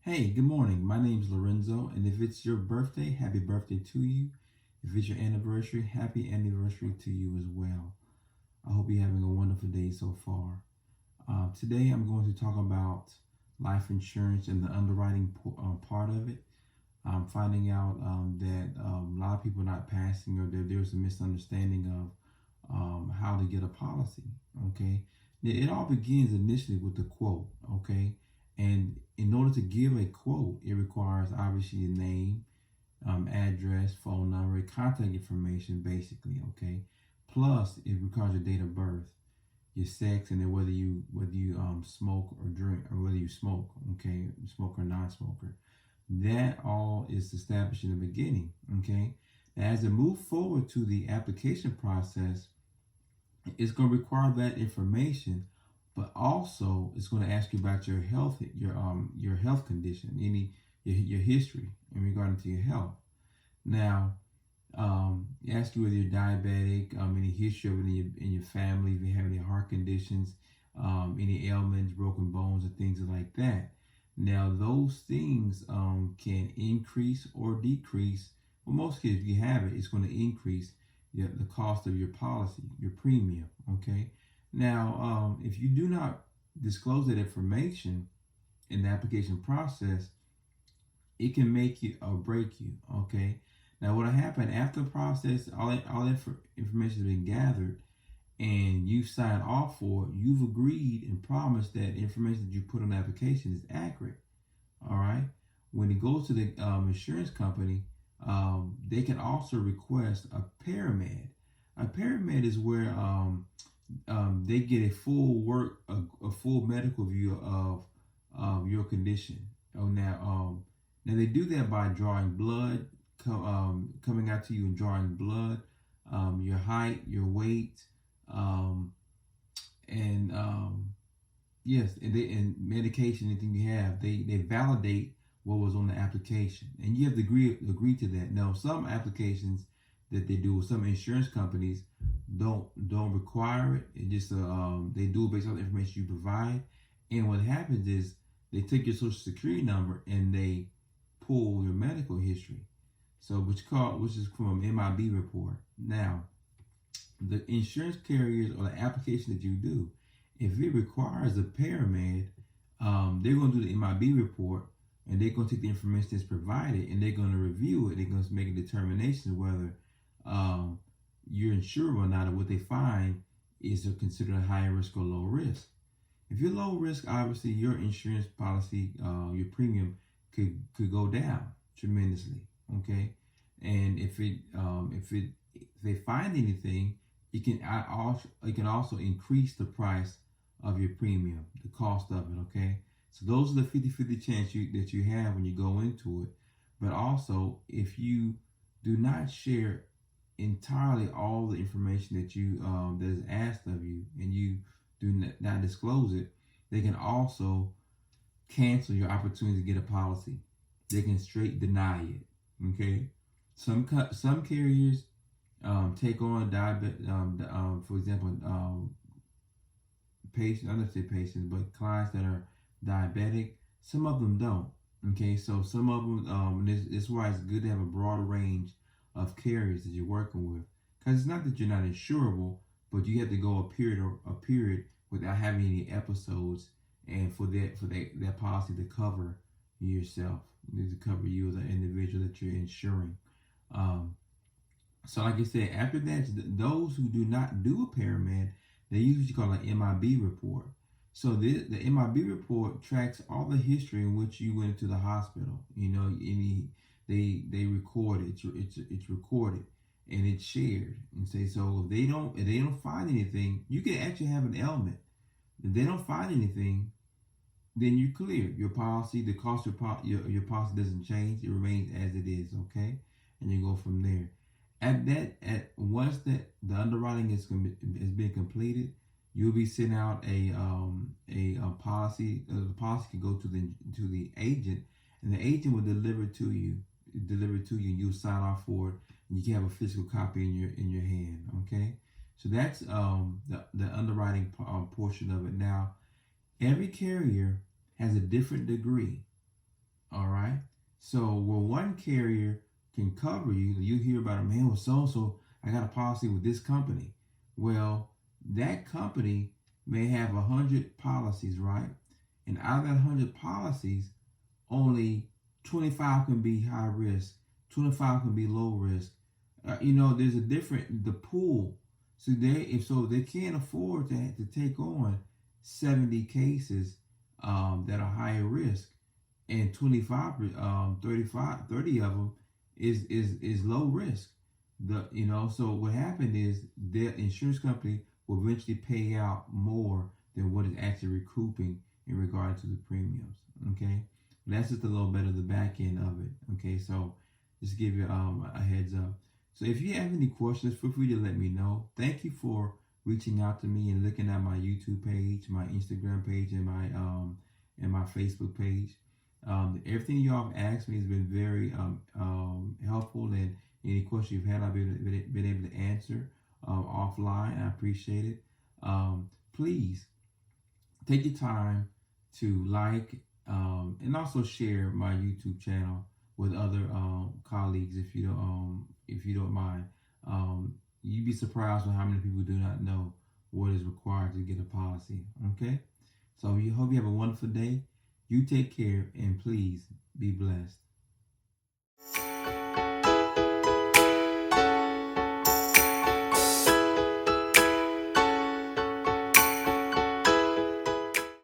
Hey, good morning. My name is Lorenzo, and if it's your birthday, happy birthday to you. If it's your anniversary, happy anniversary to you as well. I hope you're having a wonderful day so far. Today, I'm going to talk about life insurance and the underwriting part of it. I'm finding out that a lot of people are not passing, or there's a misunderstanding of how to get a policy. Okay, it all begins initially with the quote. Okay, and in order to give a quote, it requires obviously your name, address, phone number, contact information, basically. Okay, plus it requires your date of birth, your sex, and then whether you smoke or drink, or whether you smoke. Okay, smoker or non-smoker. That all is established in the beginning. Okay, as it move forward to the application process, it's going to require that information, but also it's going to ask you about your health condition, your history in regard to your health. Now, ask you whether you're diabetic, any history of it in your family, if you have any heart conditions, any ailments, broken bones, and things like that. Now, those things can increase or decrease. Well, most cases, if you have it, it's going to increase the cost of your policy, your premium. Okay. Now, if you do not disclose that information in the application process, it can make you or break you. Okay. Now, what happened after the process, all that information has been gathered, and you sign off for it, you've agreed and promised that information that you put on the application is accurate. All right. When it goes to the insurance company, they can also request a paramed. A paramed is where they get a a full medical view of your condition. Now they do that by drawing blood, coming out to you and drawing blood, your height, your weight, um, and yes, and medication, anything you have. They validate what was on the application, and you have to agree to that. Now, some applications that they do with some insurance companies don't require it. It just they do it based on the information you provide. And what happens is they take your social security number and they pull your medical history. So which is from an MIB report. Now, the insurance carriers or the application that you do, if it requires a paramed, they're going to do the MIB report, and they're going to take the information that's provided, and they're going to review it. They're going to make a determination whether you're insurable or not, and what they find is considered a high risk or low risk. If you're low risk, obviously your insurance policy, your premium could go down tremendously. Okay, and if they find anything, it can also increase the price of your premium, the cost of it. Okay, so those are the 50-50 chance that you have when you go into it. But also, if you do not share entirely all the information that is asked of you, and you do not disclose it, they can also cancel your opportunity to get a policy. They can straight deny it. Okay, some carriers take on diabetes, for example, patients, I don't say patients, but clients that are diabetic. Some of them don't. Okay, so some of them, this is why it's good to have a broad range of carriers that you're working with, because it's not that you're not insurable, but you have to go a period without having any episodes, and for that policy to cover yourself, to cover you as an individual that you're insuring. Um, so, like I said, after that, those who do not do a paramed, they usually call an MIB report. So the MIB report tracks all the history in which you went to the hospital. You know, they record it. It's recorded and it's shared. And say, so if they don't find anything, you can actually have an ailment. If they don't find anything, then you're clear. Your policy, the cost of your policy doesn't change. It remains as it is. Okay, and you go from there. At once that the underwriting has been completed, you'll be sent out a policy. The policy can go to the agent, and the agent will deliver it to you. You'll sign off for it, and you can have a physical copy in your hand. Okay, so that's the underwriting portion of it. Now, every carrier has a different degree. All right. So where one carrier can cover you, you hear about a man with so I got a policy with this company. Well, that company may have 100 policies, right? And out of that 100 policies, only 25 can be high risk, 25 can be low risk. There's a different the pool. So they can't afford to take on 70 cases that are higher risk, and 25 35 30 of them is low risk. So what happened is the insurance company will eventually pay out more than what is actually recouping in regard to the premiums. Okay, that's just a little bit of the back end of it. Okay, so just give you a heads up. So if you have any questions, feel free to let me know. Thank you for reaching out to me and looking at my YouTube page, my Instagram page, and my Facebook page. Everything y'all have asked me has been very helpful, and any questions you've had, I've been able to answer offline. I appreciate it. Please take your time to like and also share my YouTube channel with other colleagues if you don't mind. You'd be surprised with how many people do not know what is required to get a policy. Okay, so we hope you have a wonderful day. You take care and please be blessed.